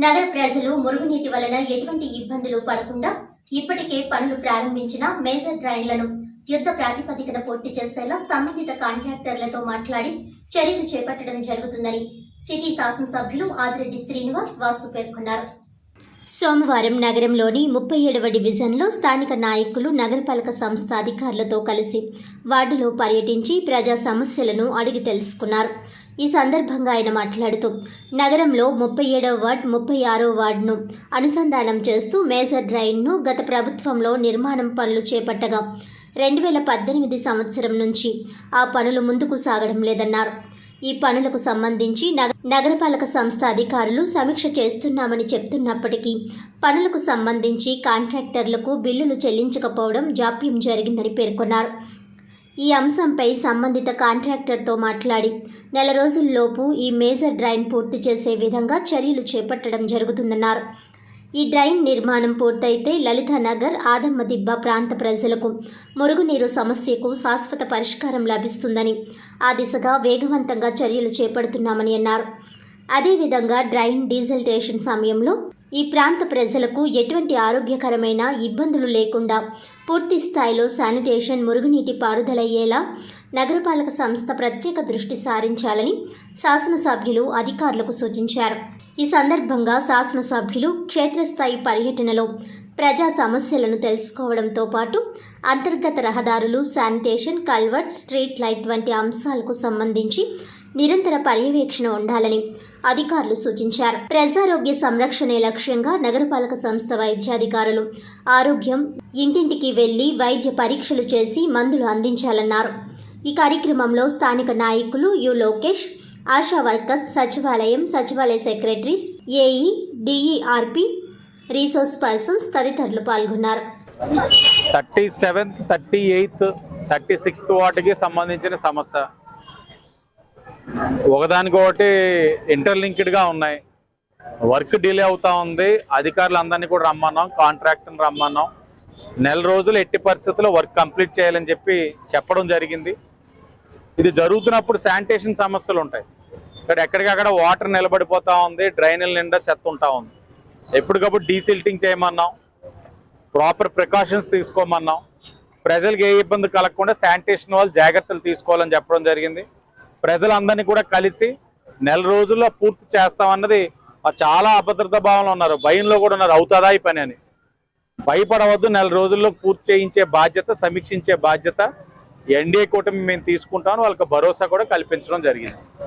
నగర ప్రజలు మురుగునీటి వలన ఎటువంటి ఇబ్బందులు పడకుండా ఇప్పటికే పనులు ప్రారంభించిన మేజర్ డ్రైన్లను యుద్ధ ప్రాతిపదికన పూర్తి చేసేలా సంబంధిత కాంట్రాక్టర్లతో మాట్లాడి చర్యలు చేపట్టడం జరుగుతుందని సిటీ శాసనసభ్యులు ఆదిరెడ్డి శ్రీనివాస్ వాసు పేర్కొన్నారు. సోమవారం నగరంలోని 37వ డివిజన్లో స్థానిక నాయకులు నగరపాలక సంస్థ అధికారులతో కలిసి వార్డులో పర్యటించి ప్రజా సమస్యలను అడిగి తెలుసుకున్నారు. ఈ సందర్భంగా ఆయన మాట్లాడుతూ నగరంలో 37వ వార్డు 36వ వార్డును అనుసంధానం చేస్తూ మేజర్ డ్రైన్ను గత ప్రభుత్వంలో నిర్మాణం పనులు చేపట్టగా 2018 సంవత్సరం నుంచి ఆ పనులు ముందుకు సాగడం లేదన్నారు. ఈ పనులకు సంబంధించి నగరపాలక సంస్థ అధికారులు సమీక్ష చేస్తున్నామని చెప్తున్నప్పటికీ పనులకు సంబంధించి కాంట్రాక్టర్లకు బిల్లులు చెల్లించకపోవడం జాప్యం జరిగిందని పేర్కొన్నారు. ఈ అంశంపై సంబంధిత కాంట్రాక్టర్తో మాట్లాడి నెల రోజుల్లోపు ఈ మేజర్ డ్రైన్ పూర్తి చేసే విధంగా చర్యలు చేపట్టడం జరుగుతుందన్నారు. ఈ డ్రైన్ నిర్మాణం పూర్తయితే లలితానగర్, ఆదమ్మదిబ్బ ప్రాంత ప్రజలకు మురుగునీరు సమస్యకు శాశ్వత పరిష్కారం లభిస్తుందని ఆ దిశగా వేగవంతంగా చర్యలు చేపడుతున్నామని అన్నారు. అదేవిధంగా డ్రైన్ డీజిల్టేషన్ సమయంలో ఈ ప్రాంత ప్రజలకు ఎటువంటి ఆరోగ్యకరమైన ఇబ్బందులు లేకుండా పూర్తి స్థాయిలో శానిటేషన్, మురుగునీటి పారుదలయ్యేలా నగరపాలక సంస్థ ప్రత్యేక దృష్టి సారించాలని శాసనసభ్యులు అధికారులకు సూచించారు. ఈ సందర్భంగా శాసనసభ్యులు క్షేత్రస్థాయి పర్యటనలో ప్రజా సమస్యలను తెలుసుకోవడంతో పాటు అంతర్గత రహదారులు, శానిటేషన్, కల్వర్ట్, స్ట్రీట్ లైట్ వంటి అంశాలకు సంబంధించి నిరంతర పర్యవేక్షణ ఉండాలని అధికారులు సూచించారు. ప్రజారోగ్య సంరక్షణే లక్ష్యంగా నగరపాలక సంస్థ వైద్యాధికారులు ఆరోగ్యం ఇంటింటికి వెళ్లి వైద్య పరీక్షలు చేసి మందులు అందించాలన్నారు. ఈ కార్యక్రమంలో స్థానిక నాయకులు యు లోకేష్, ఆశా వర్కర్స్, సచివాలయ సెక్రటరీస్, ఏఈ, డిఈఆర్పి, రీసోర్స్ పర్సన్స్ తదితరులు పాల్గొన్నారు. 37th, 38th, 36th వార్డుకి సంబంధించిన సమస్య ఒకదానికొకటి ఇంటర్లింక్డ్గా ఉన్నాయి. వర్క్ డిలే అవుతా ఉంది. అధికారులందరినీ కూడా రమ్మన్నాం, కాంట్రాక్టర్ని రమ్మన్నాం. నెల రోజులు ఎట్టి పరిస్థితుల్లో వర్క్ కంప్లీట్ చేయాలని చెప్పడం జరిగింది. ఇది జరుగుతున్నప్పుడు శానిటేషన్ సమస్యలు ఉంటాయి. ఇక్కడ ఎక్కడికక్కడ వాటర్ నిలబడిపోతూ ఉంది, డ్రైనేజీల నిండా చెత్త ఉంటా ఉంది. ఎప్పటికప్పుడు డీసిల్టింగ్ చేయమన్నాం, ప్రాపర్ ప్రికాషన్స్ తీసుకోమన్నాం. ప్రజలకు ఏ ఇబ్బంది కలగకుండా శానిటేషన్ వాళ్ళు జాగ్రత్తలు తీసుకోవాలని చెప్పడం జరిగింది. ప్రజలందరినీ కూడా కలిసి నెల రోజుల్లో పూర్తి చేస్తామన్నది చాలా అభద్రతా భావంలో ఉన్నారు, భయంలో కూడా ఉన్నారు. అవుతుందా ఈ పని అని భయపడవద్దు. నెల రోజుల్లో పూర్తి చేయించే బాధ్యత, సమీక్షించే బాధ్యత ఎన్డీఏ కూటమి మేము తీసుకుంటామని వాళ్ళకి భరోసా కూడా కల్పించడం జరిగింది.